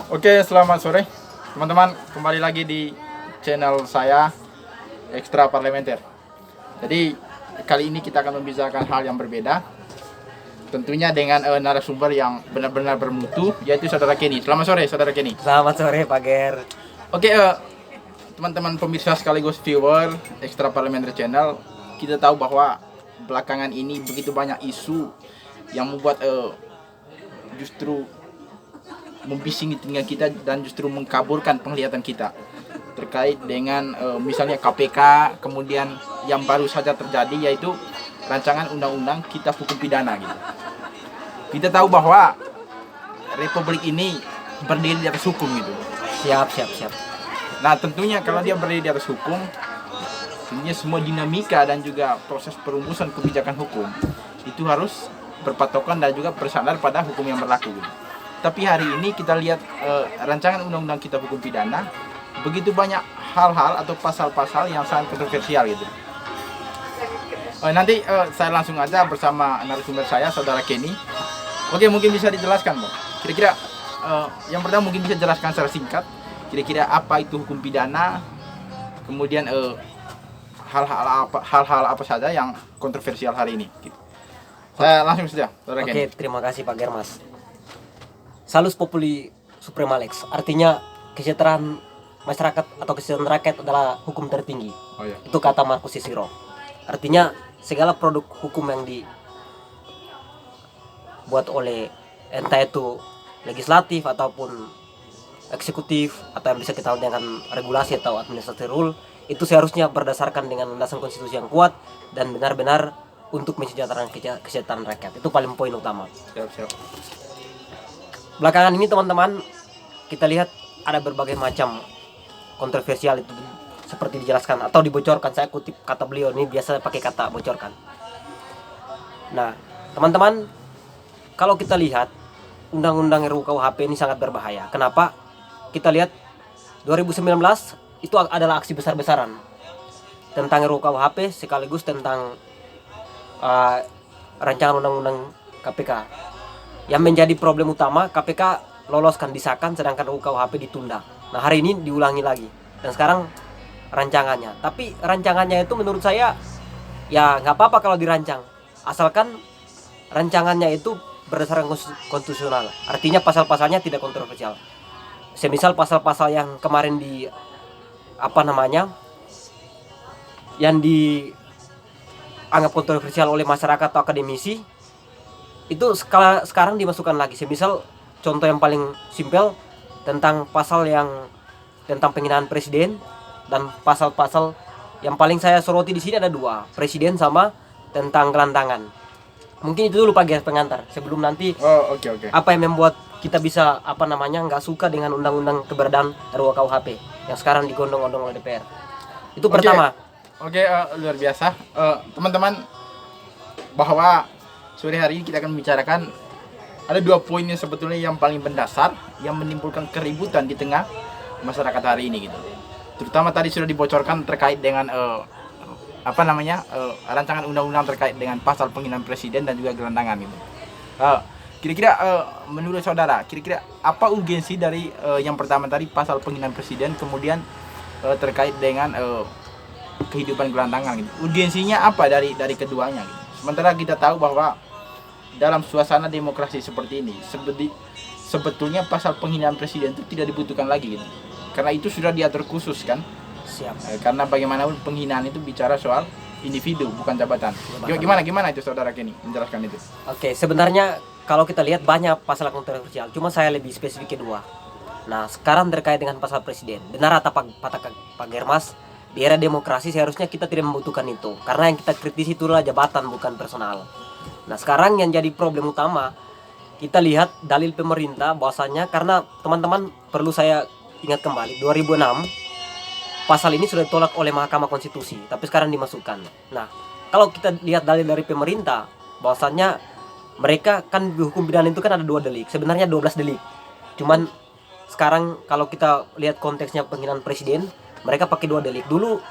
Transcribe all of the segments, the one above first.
Oke, selamat sore teman-teman. Kembali lagi di channel saya Ekstra Parlementer. Jadi kali ini kita akan membicarakan hal yang berbeda. Tentunya dengan narasumber yang benar-benar bermutu, yaitu Saudara Kenny. Selamat sore, Saudara Kenny. Selamat sore Pak Ger. Oke, teman-teman pemirsa sekaligus viewer Ekstra Parlementer Channel, kita tahu bahwa belakangan ini begitu banyak isu yang membuat justru membisingi telinga kita dan justru mengkaburkan penglihatan kita terkait dengan misalnya KPK, kemudian yang baru saja terjadi yaitu rancangan undang-undang kitab hukum pidana gitu. Kita tahu bahwa republik ini berdiri di atas hukum gitu. Siap. Nah, tentunya kalau dia berdiri di atas hukum, tentunya semua dinamika dan juga proses perumusan kebijakan hukum itu harus berpatokan dan juga bersandar pada hukum yang berlaku gitu. Tapi hari ini kita lihat rancangan undang-undang kitab hukum pidana begitu banyak hal-hal atau pasal-pasal yang sangat kontroversial gitu. Nanti saya langsung aja bersama narasumber saya, Saudara Kenny. Oke, mungkin bisa dijelaskan, Bang. Kira-kira yang pertama mungkin bisa jelaskan secara singkat. Kira-kira apa itu hukum pidana? Kemudian hal-hal apa saja yang kontroversial hari ini? Gitu. Saya langsung saja, Saudara Kenny. Oke, terima kasih Pak Ger Mas. Salus populi suprema lex, artinya kesejahteraan masyarakat atau kesejahteraan rakyat adalah hukum tertinggi. Oh, iya. Itu kata Marcus Cicero. Artinya segala produk hukum yang dibuat oleh entah itu legislatif ataupun eksekutif atau yang bisa kita dengan regulasi atau administrative rule, itu seharusnya berdasarkan dengan landasan konstitusi yang kuat dan benar-benar untuk mensejahterakan kesejahteraan rakyat. Itu paling poin utama. Siap. Belakangan ini teman-teman kita lihat ada berbagai macam kontroversial itu seperti dijelaskan atau dibocorkan. Saya kutip kata beliau, ini biasa pakai kata bocorkan. Nah teman-teman, kalau kita lihat undang-undang RUU KUHP ini sangat berbahaya. Kenapa? Kita lihat 2019 itu adalah aksi besar-besaran tentang RUU KUHP sekaligus tentang rancangan undang-undang KPK. Yang menjadi problem utama, KPK loloskan, disahkan, sedangkan RUU KUHP ditunda. Nah hari ini diulangi lagi dan sekarang rancangannya. Tapi rancangannya itu menurut saya ya nggak apa-apa kalau dirancang, asalkan rancangannya itu berdasarkan konstitusional. Artinya pasal-pasalnya tidak kontroversial. Semisal pasal-pasal yang kemarin yang dianggap kontroversial oleh masyarakat atau akademisi, itu sekarang dimasukkan lagi. Semisal contoh yang paling simpel tentang pasal yang tentang penghinaan presiden, dan pasal-pasal yang paling saya soroti di sini ada dua, presiden sama tentang gelandangan. Mungkin itu dulu Pak Ger pengantar sebelum nanti Oke. apa yang membuat kita bisa nggak suka dengan undang-undang keberadaan RUU KUHP yang sekarang digondong-gondong oleh DPR. Itu pertama. Oke, luar biasa. Teman-teman, bahwa sore hari ini kita akan membicarakan ada dua poin yang sebetulnya yang paling mendasar yang menimbulkan keributan di tengah masyarakat hari ini gitu. Terutama tadi sudah dibocorkan terkait dengan rancangan undang-undang terkait dengan pasal penghinaan presiden dan juga gelandangan gitu. Kira-kira menurut saudara, kira-kira apa urgensi dari yang pertama tadi pasal penghinaan presiden, kemudian terkait dengan kehidupan gelandangan gitu. Urgensinya apa dari keduanya gitu. Sementara kita tahu bahwa dalam suasana demokrasi seperti ini sebetulnya pasal penghinaan presiden itu tidak dibutuhkan lagi gitu. Karena itu sudah diatur khusus kan. Siap. Karena bagaimanapun penghinaan itu bicara soal individu bukan jabatan. Gimana itu Saudara Kenny menjelaskan itu? Oke, sebenarnya kalau kita lihat banyak pasal kontroversial, cuma saya lebih spesifik kedua. Nah, sekarang terkait dengan pasal presiden. Benar kata Pak Germas, di era demokrasi seharusnya kita tidak membutuhkan itu. Karena yang kita kritisi itu adalah jabatan, bukan personal. Nah, sekarang yang jadi problem utama, kita lihat dalil pemerintah bahwasanya, karena teman-teman perlu saya ingat kembali, 2006 pasal ini sudah ditolak oleh Mahkamah Konstitusi, tapi sekarang dimasukkan. Nah, kalau kita lihat dalil dari pemerintah, bahwasanya mereka kan di hukum pidana itu kan ada 2 delik, sebenarnya 12 delik. Cuman sekarang kalau kita lihat konteksnya penghinaan presiden, mereka pakai 2 delik. Dulu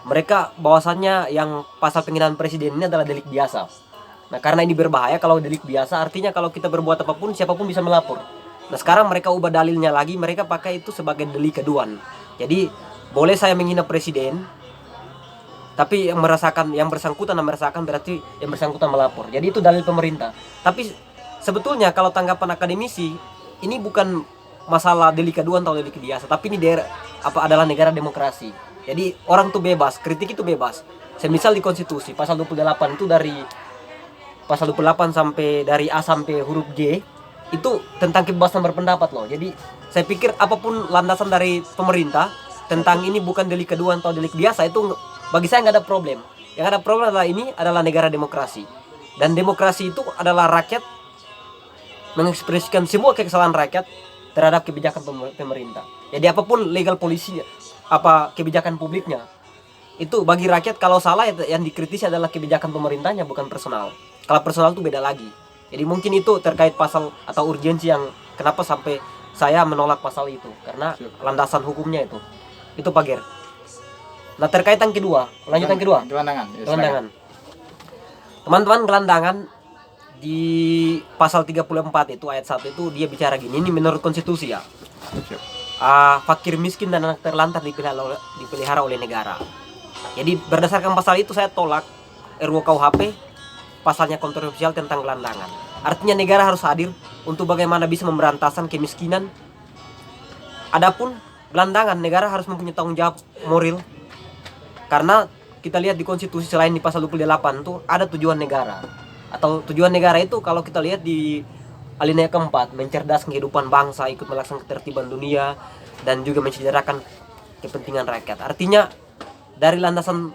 mereka bahwasannya yang pasal penghinaan presiden ini adalah delik biasa. Nah, karena ini berbahaya kalau delik biasa, artinya kalau kita berbuat apapun siapapun bisa melapor. Nah sekarang mereka ubah dalilnya lagi, mereka pakai itu sebagai delik aduan. Jadi boleh saya menghina presiden, tapi yang bersangkutan merasakan berarti yang bersangkutan melapor. Jadi itu dalil pemerintah. Tapi sebetulnya kalau tanggapan akademisi, ini bukan masalah delik aduan atau delik biasa, tapi ini adalah negara demokrasi. Jadi orang tuh bebas, kritik itu bebas. Semisal di konstitusi pasal 28 itu dari pasal 28 sampai dari A sampai huruf G itu tentang kebebasan berpendapat loh. Jadi saya pikir apapun landasan dari pemerintah tentang ini bukan delik aduan atau delik biasa, itu bagi saya nggak ada problem. Yang ada problem adalah ini adalah negara demokrasi, dan demokrasi itu adalah rakyat mengekspresikan semua kesalahan rakyat terhadap kebijakan pemerintah. Jadi apapun legal polisinya, apa kebijakan publiknya, itu bagi rakyat kalau salah yang dikritisi adalah kebijakan pemerintahnya, bukan personal. Kalau personal itu beda lagi. Jadi mungkin itu terkait pasal atau urgensi yang kenapa sampai saya menolak pasal itu, karena landasan hukumnya itu Pak Ger. Nah terkait yang kedua, lanjutan kedua, Gelandangan. Ya, gelandangan. Teman-teman, gelandangan di pasal 34 itu ayat 1 itu dia bicara gini, ini menurut konstitusi ya. Fakir miskin dan anak terlantar dipelihara oleh negara. Jadi berdasarkan pasal itu saya tolak RUU KUHP pasalnya kontroversial tentang gelandangan. Artinya negara harus hadir untuk bagaimana bisa memberantasan kemiskinan. Adapun gelandangan, negara harus mempunyai tanggung jawab moral. Karena kita lihat di konstitusi selain di pasal 28 itu ada tujuan negara. Atau tujuan negara itu kalau kita lihat di alinea keempat, mencerdaskan kehidupan bangsa, ikut melaksanakan ketertiban dunia, dan juga mensejahterakan kepentingan rakyat. Artinya dari landasan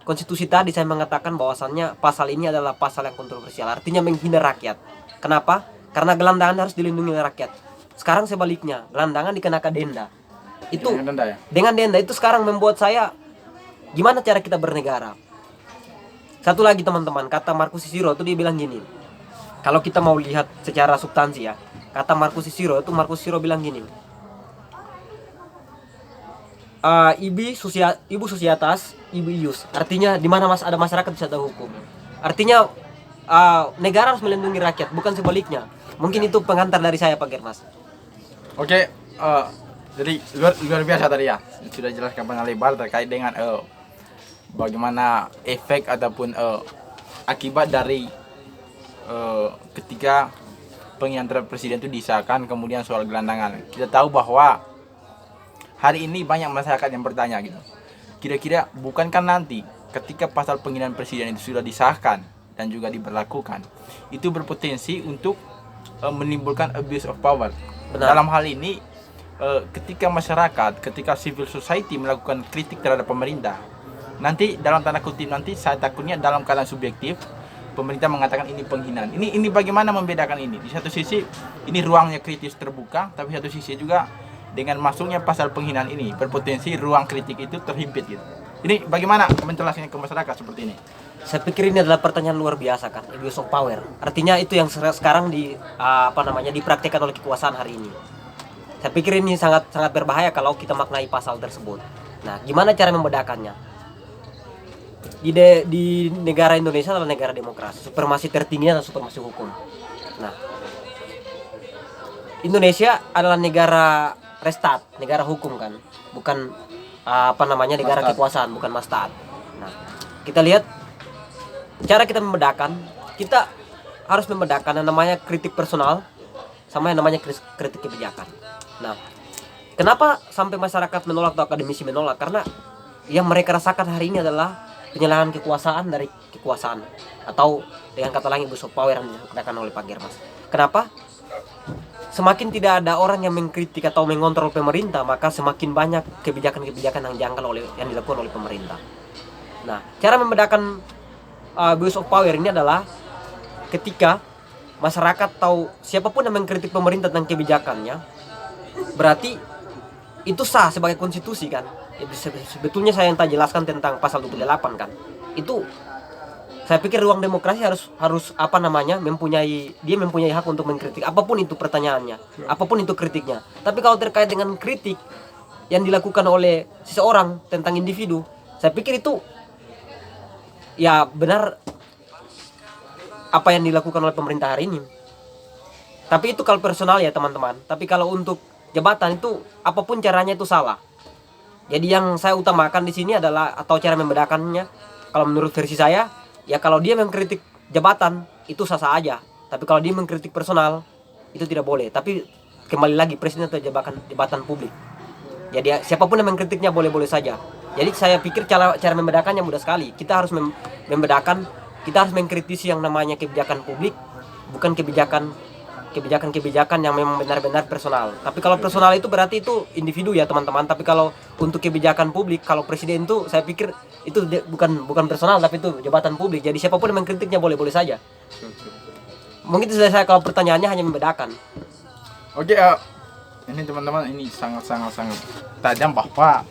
konstitusi tadi saya mengatakan bahwasannya pasal ini adalah pasal yang kontroversial, artinya menghina rakyat. Kenapa? Karena gelandangan harus dilindungi oleh rakyat. Sekarang sebaliknya, gelandangan dikenakan denda. Itu dengan denda itu sekarang membuat saya, gimana cara kita bernegara? Satu lagi teman-teman, kata Marcus Cicero itu dia bilang gini. Kalau kita mau lihat secara substansi ya, kata Marcus Cicero bilang gini. Ibu societas, ibu ius. Artinya di mana ada masyarakat bisa ada hukum. Artinya negara harus melindungi rakyat, bukan sebaliknya. Mungkin itu pengantar dari saya Pak Germas. Oke, jadi luar biasa tadi ya. Sudah jelaskan panjang lebar terkait dengan bagaimana efek ataupun akibat dari ketika penghinaan terhadap presiden itu disahkan, kemudian soal gelandangan. Kita tahu bahwa hari ini banyak masyarakat yang bertanya gitu. Kira-kira bukankah nanti ketika pasal penghinaan presiden itu sudah disahkan dan juga diberlakukan, itu berpotensi untuk menimbulkan abuse of power. Benar. Dalam hal ini ketika masyarakat, ketika civil society melakukan kritik terhadap pemerintah, nanti dalam tanda kutip nanti saya takutnya dalam keadaan subjektif pemerintah mengatakan ini penghinaan. Ini bagaimana membedakan ini? Di satu sisi ini ruangnya kritis terbuka, tapi satu sisi juga dengan masuknya pasal penghinaan ini berpotensi ruang kritik itu terhimpit gitu. Ini bagaimana menjelaskannya ke masyarakat seperti ini? Saya pikir ini adalah pertanyaan luar biasa kan, abuse of power. Artinya itu yang sekarang dipraktikkan oleh kekuasaan hari ini. Saya pikir ini sangat berbahaya kalau kita maknai pasal tersebut. Nah, gimana cara membedakannya? Di negara Indonesia adalah negara demokrasi, supremasi tertinggi adalah supremasi hukum. Nah, Indonesia adalah negara restat, negara hukum kan, bukan negara Mastat. kekuasaan, bukan mastat. Nah, kita lihat cara kita membedakan, kita harus membedakan yang namanya kritik personal sama yang namanya kritik kebijakan. Nah, kenapa sampai masyarakat menolak atau akademisi menolak? Karena yang mereka rasakan hari ini adalah penyalahgunaan kekuasaan dari kekuasaan, atau dengan kata lain abuse of power yang dikatakan oleh Pak Germas. Kenapa? Semakin tidak ada orang yang mengkritik atau mengontrol pemerintah, maka semakin banyak kebijakan-kebijakan yang janggal yang dilakukan oleh pemerintah. Nah, cara membedakan abuse of power ini adalah ketika masyarakat atau siapapun yang mengkritik pemerintah tentang kebijakannya, berarti itu sah sebagai konstitusi kan. Sebetulnya saya yang tadi jelaskan tentang pasal 28 kan. Itu saya pikir ruang demokrasi harus mempunyai hak untuk mengkritik apapun itu pertanyaannya, apapun itu kritiknya. Tapi kalau terkait dengan kritik yang dilakukan oleh seseorang tentang individu, saya pikir itu ya benar apa yang dilakukan oleh pemerintah hari ini. Tapi itu kalau personal ya teman-teman. Tapi kalau untuk jabatan itu apapun caranya itu salah. Jadi yang saya utamakan di sini adalah atau cara membedakannya. Kalau menurut versi saya, ya kalau dia mengkritik jabatan itu sah-sah aja. Tapi kalau dia mengkritik personal itu tidak boleh. Tapi kembali lagi presiden atau jabatan publik. Jadi siapapun yang mengkritiknya boleh-boleh saja. Jadi saya pikir cara membedakannya mudah sekali. Kita harus membedakan, kita harus mengkritisi yang namanya kebijakan publik, bukan kebijakan yang memang benar-benar personal. Tapi kalau personal itu berarti itu individu ya teman-teman. Tapi kalau untuk kebijakan publik, kalau presiden itu saya pikir itu bukan personal tapi itu jabatan publik. Jadi siapapun yang mengkritiknya boleh-boleh saja. Mungkin itu saya kalau pertanyaannya hanya membedakan. Oke, ini teman-teman, ini sangat tajam bahwa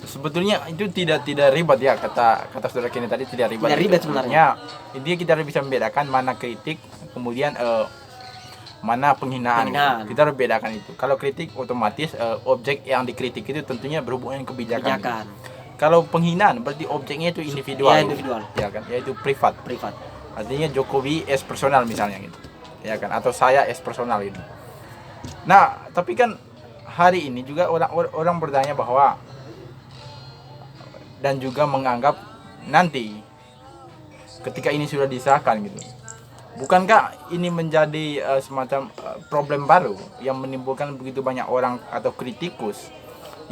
sebetulnya itu tidak ribet ya, kata saudara Kenny tadi tidak ribet. Tidak ribet sebenarnya. Intinya kita harus bisa membedakan mana kritik, kemudian mana penghinaan. Gitu. Kita harus bedakan itu. Kalau kritik otomatis objek yang dikritik itu tentunya berhubungan dengan kebijakan. Kalau penghinaan berarti objeknya itu individual. Ya, individual. Ya kan, yaitu privat. Artinya Jokowi as personal misalnya gitu. Ya kan, atau saya as personal itu. Nah, tapi kan hari ini juga orang bertanya bahwa dan juga menganggap nanti ketika ini sudah disahkan gitu, bukankah ini menjadi semacam problem baru yang menimbulkan begitu banyak orang atau kritikus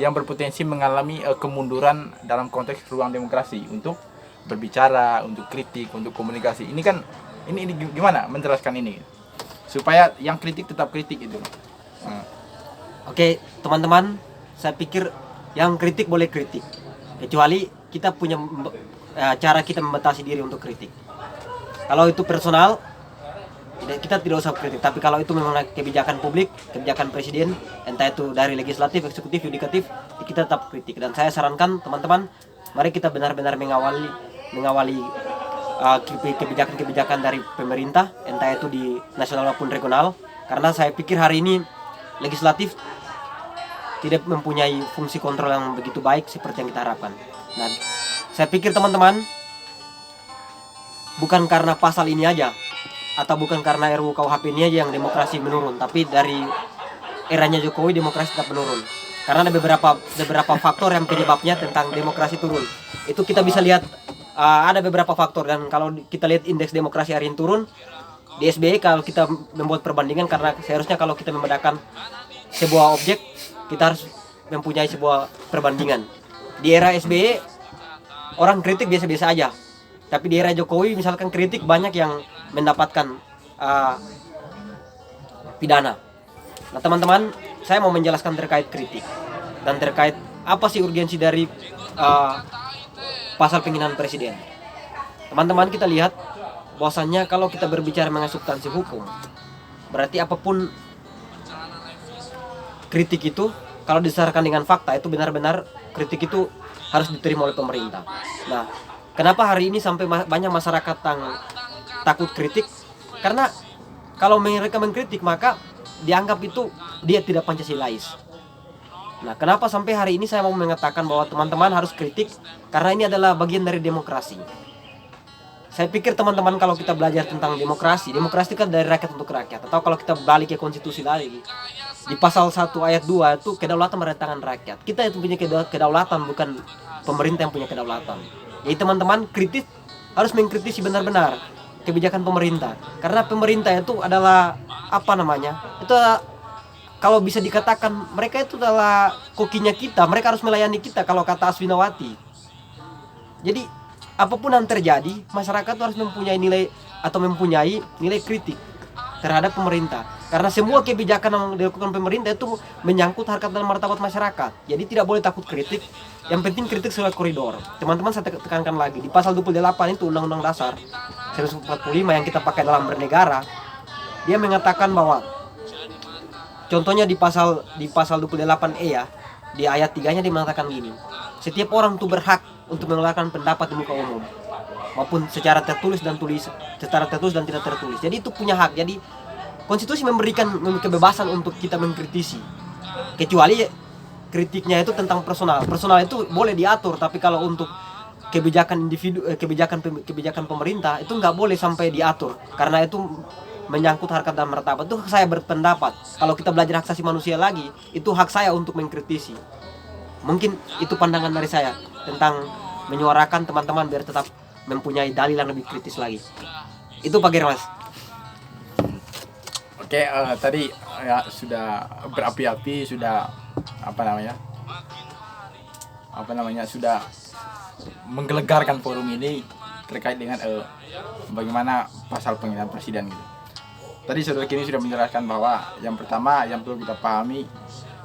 yang berpotensi mengalami kemunduran dalam konteks ruang demokrasi untuk berbicara, untuk kritik, untuk komunikasi. Ini kan ini gimana menjelaskan ini supaya yang kritik tetap kritik itu. Oke, teman-teman, saya pikir yang kritik boleh kritik. Kecuali kita punya cara kita membatasi diri untuk kritik. Kalau itu personal, kita tidak usah kritik. Tapi kalau itu memang kebijakan publik, kebijakan presiden, entah itu dari legislatif, eksekutif, yudikatif, kita tetap kritik. Dan saya sarankan teman-teman, mari kita benar-benar mengawali kebijakan-kebijakan dari pemerintah, entah itu di nasional maupun regional. Karena saya pikir hari ini legislatif tidak mempunyai fungsi kontrol yang begitu baik seperti yang kita harapkan. Nah, saya pikir teman-teman, bukan karena pasal ini aja atau bukan karena RUU KUHP ini aja yang demokrasi menurun, tapi dari eranya Jokowi demokrasi tetap menurun. Karena ada beberapa faktor yang penyebabnya tentang demokrasi turun. Itu kita bisa lihat ada beberapa faktor, dan kalau kita lihat indeks demokrasi hari ini turun di SBY, kalau kita membuat perbandingan, karena seharusnya kalau kita membedakan sebuah objek kita harus mempunyai sebuah perbandingan. Di era SBY orang kritik biasa-biasa aja, tapi di era Jokowi misalkan kritik banyak yang mendapatkan pidana. Nah teman-teman, saya mau menjelaskan terkait kritik dan terkait apa sih urgensi dari pasal penghinaan presiden. Teman-teman, kita lihat bahwasannya kalau kita berbicara mengenai substansi hukum, berarti apapun kritik itu kalau didasarkan dengan fakta itu benar-benar kritik itu harus diterima oleh pemerintah. Nah, kenapa hari ini sampai banyak masyarakat takut kritik? Karena kalau mereka mengkritik maka dianggap itu dia tidak Pancasilais. Nah, kenapa sampai hari ini saya mau mengatakan bahwa teman-teman harus kritik? Karena ini adalah bagian dari demokrasi. Saya pikir teman-teman kalau kita belajar tentang demokrasi kan dari rakyat untuk rakyat. Atau kalau kita balik ke konstitusi lagi, di pasal 1 ayat 2 itu kedaulatan berada di tangan rakyat. Kita itu punya kedaulatan, bukan pemerintah yang punya kedaulatan. Jadi teman-teman harus mengkritisi benar-benar kebijakan pemerintah. Karena pemerintah itu adalah itu kalau bisa dikatakan mereka itu adalah kokinya kita. Mereka harus melayani kita kalau kata Aswinawati. Jadi apapun yang terjadi, masyarakat harus mempunyai nilai kritik terhadap pemerintah. Karena semua kebijakan yang dilakukan pemerintah itu menyangkut harkat dan martabat masyarakat. Jadi tidak boleh takut kritik. Yang penting kritik sesuai koridor. Teman-teman, saya tekankan lagi, di pasal 28 itu Undang-Undang Dasar 1945 yang kita pakai dalam bernegara, dia mengatakan bahwa contohnya di pasal 28E ya, di ayat 3-nya dia mengatakan gini. Setiap orang itu berhak untuk mengeluarkan pendapat di muka umum, maupun secara tertulis dan tidak tertulis. Jadi itu punya hak. Jadi konstitusi memberikan kebebasan untuk kita mengkritisi, kecuali kritiknya itu tentang personal. Personal itu boleh diatur, tapi kalau untuk kebijakan individu, kebijakan pemerintah itu nggak boleh sampai diatur, karena itu menyangkut harkat dan martabat itu hak saya berpendapat. Kalau kita belajar hak asasi manusia lagi, itu hak saya untuk mengkritisi. Mungkin itu pandangan dari saya tentang menyuarakan teman-teman biar tetap mempunyai dalil yang lebih kritis lagi. Itu Pak Germas. Oke, tadi ya sudah berapi-api, sudah sudah menggelegarkan forum ini terkait dengan bagaimana pasal penghinaan presiden gitu. Tadi saudara kini sudah menjelaskan bahwa yang pertama yang perlu kita pahami,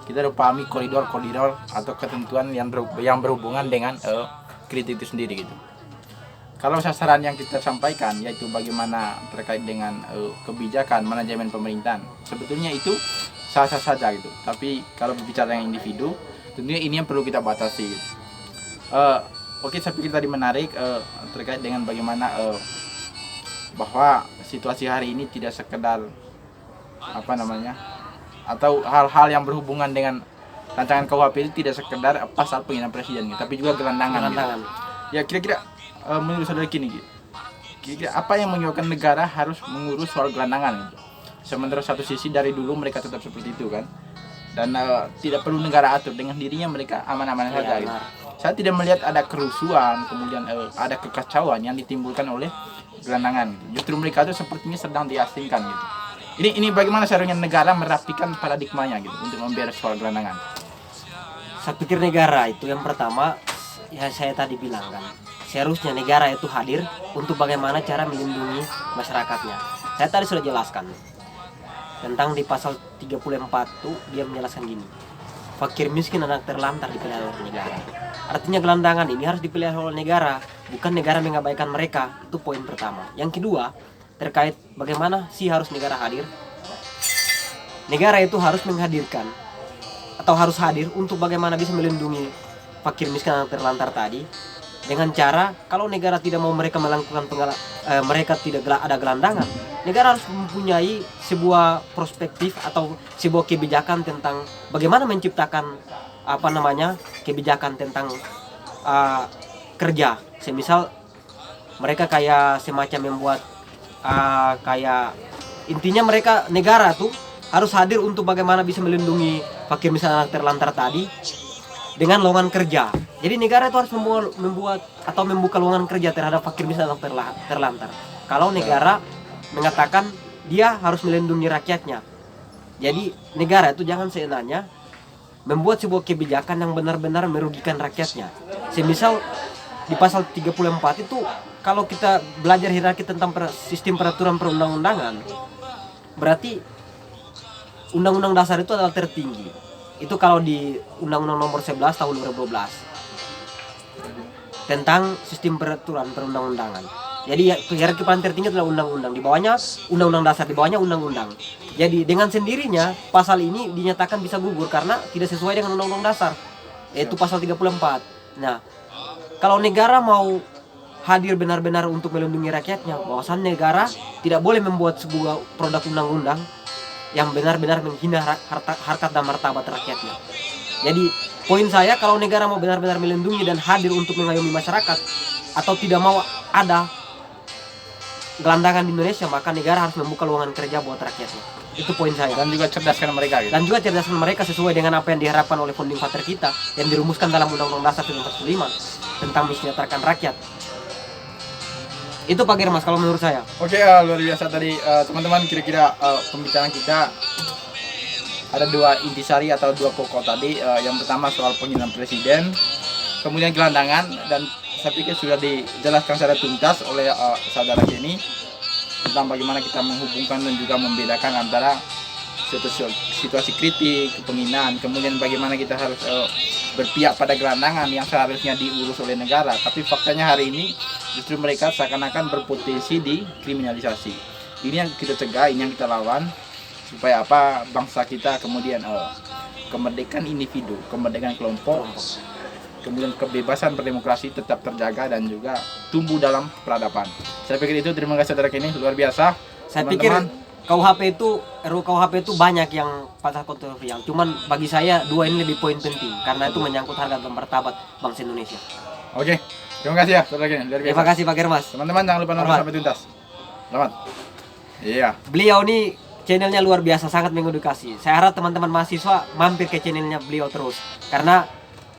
kita harus pahami koridor atau ketentuan yang berhubungan dengan kritik itu sendiri gitu. Kalau sasaran yang kita sampaikan yaitu bagaimana terkait dengan kebijakan manajemen pemerintahan, sebetulnya itu sah-sah saja gitu. Tapi kalau berbicara yang individu, tentunya ini yang perlu kita batasi gitu. Oke, saya pikir tadi menarik terkait dengan bagaimana bahwa situasi hari ini tidak sekedar atau hal-hal yang berhubungan dengan rancangan KUHP itu tidak sekedar pasal penghinaan presiden gitu, tapi juga gelandangan. Gitu. Ya kira-kira menurut saudara kini gitu, kira-kira apa yang menyebabkan negara harus mengurus soal gelandangan gitu? Sementara satu sisi dari dulu mereka tetap seperti itu kan, dan tidak perlu negara atur, dengan dirinya mereka aman-aman saja gitu. Saya tidak melihat ada kerusuhan, kemudian ada kekacauan yang ditimbulkan oleh gelandangan gitu. Justru mereka itu sepertinya sedang diasingkan gitu. Ini bagaimana seharusnya negara merapikan paradigmanya gitu untuk memberes soal gelandangan? Saya pikir negara itu yang pertama, ya saya tadi bilang kan, seharusnya negara itu hadir untuk bagaimana cara melindungi masyarakatnya. Saya tadi sudah jelaskan tentang di pasal 34 tuh dia menjelaskan gini, fakir miskin anak terlantar dipelihara oleh negara. Artinya gelandangan ini harus dipelihara oleh negara, bukan negara mengabaikan mereka. Itu poin pertama. Yang kedua, terkait bagaimana sih harus negara hadir. Negara itu harus menghadirkan atau harus hadir untuk bagaimana bisa melindungi fakir miskin anak terlantar tadi, dengan cara kalau negara tidak mau mereka melakukan mereka tidak ada gelandangan, negara harus mempunyai sebuah perspektif atau sebuah kebijakan tentang bagaimana menciptakan kebijakan tentang kerja. Semisal mereka kayak semacam membuat kayak intinya mereka negara tuh harus hadir untuk bagaimana bisa melindungi fakir miskin anak terlantar tadi dengan lowongan kerja. Jadi negara itu harus membuat atau membuka lowongan kerja terhadap fakir miskin anak terlantar. Kalau negara mengatakan dia harus melindungi rakyatnya, jadi negara itu jangan seenaknya membuat sebuah kebijakan yang benar-benar merugikan rakyatnya. Semisal di pasal 34 itu kalau kita belajar hierarki tentang sistem peraturan perundang-undangan, berarti Undang-Undang Dasar itu adalah tertinggi. Itu kalau di Undang-Undang Nomor 11 Tahun 2012 tentang sistem peraturan perundang-undangan. Jadi hierarki paling tertinggi adalah undang-undang, di bawahnya Undang-Undang Dasar, di bawahnya undang-undang. Jadi dengan sendirinya pasal ini dinyatakan bisa gugur karena tidak sesuai dengan Undang-Undang Dasar, yaitu pasal 34. Nah, kalau negara mau hadir benar-benar untuk melindungi rakyatnya, bahwasan negara tidak boleh membuat sebuah produk undang-undang yang benar-benar menghina harkat dan martabat rakyatnya. Jadi poin saya, kalau negara mau benar-benar melindungi dan hadir untuk mengayomi masyarakat atau tidak mau ada gelandangan di Indonesia, maka negara harus membuka lowongan kerja buat rakyatnya. Itu poin saya. Dan juga cerdaskan mereka gitu. Dan juga cerdaskan mereka sesuai dengan apa yang diharapkan oleh founding father kita yang dirumuskan dalam Undang-Undang Dasar 1945 tentang mensejahterakan rakyat. Itu Pak Germas kalau menurut saya. Oke, luar biasa tadi teman-teman. Kira-kira pembicaraan kita ada dua intisari atau dua pokok tadi. Yang pertama soal penghinaan presiden, kemudian gelandangan, dan saya pikir sudah dijelaskan secara tuntas oleh saudara Kenny tentang bagaimana kita menghubungkan dan juga membedakan antara situasi kritik, penghinaan, kemudian bagaimana kita harus berpihak pada gelandangan yang seharusnya diurus oleh negara. Tapi faktanya hari ini justru mereka seakan-akan berpotensi dikriminalisasi. Ini yang kita cegah, ini yang kita lawan, supaya bangsa kita kemudian kemerdekaan individu, kemerdekaan kelompok, kemudian kebebasan berdemokrasi tetap terjaga dan juga tumbuh dalam peradaban. Saya pikir itu. Terima kasih saudara Kenny, luar biasa. Saya pikir RUU KUHP itu banyak yang pasal kontroversial. Cuman bagi saya dua ini lebih poin penting karena itu menyangkut harga dan martabat bangsa Indonesia. Oke, terima kasih ya saudara Kenny, luar biasa. Terima kasih Pak Germas. Teman-teman jangan lupa nonton sampai tuntas. Selamat. Iya. Beliau nih channelnya luar biasa, sangat mengedukasi. Saya harap teman-teman mahasiswa mampir ke channelnya beliau terus, karena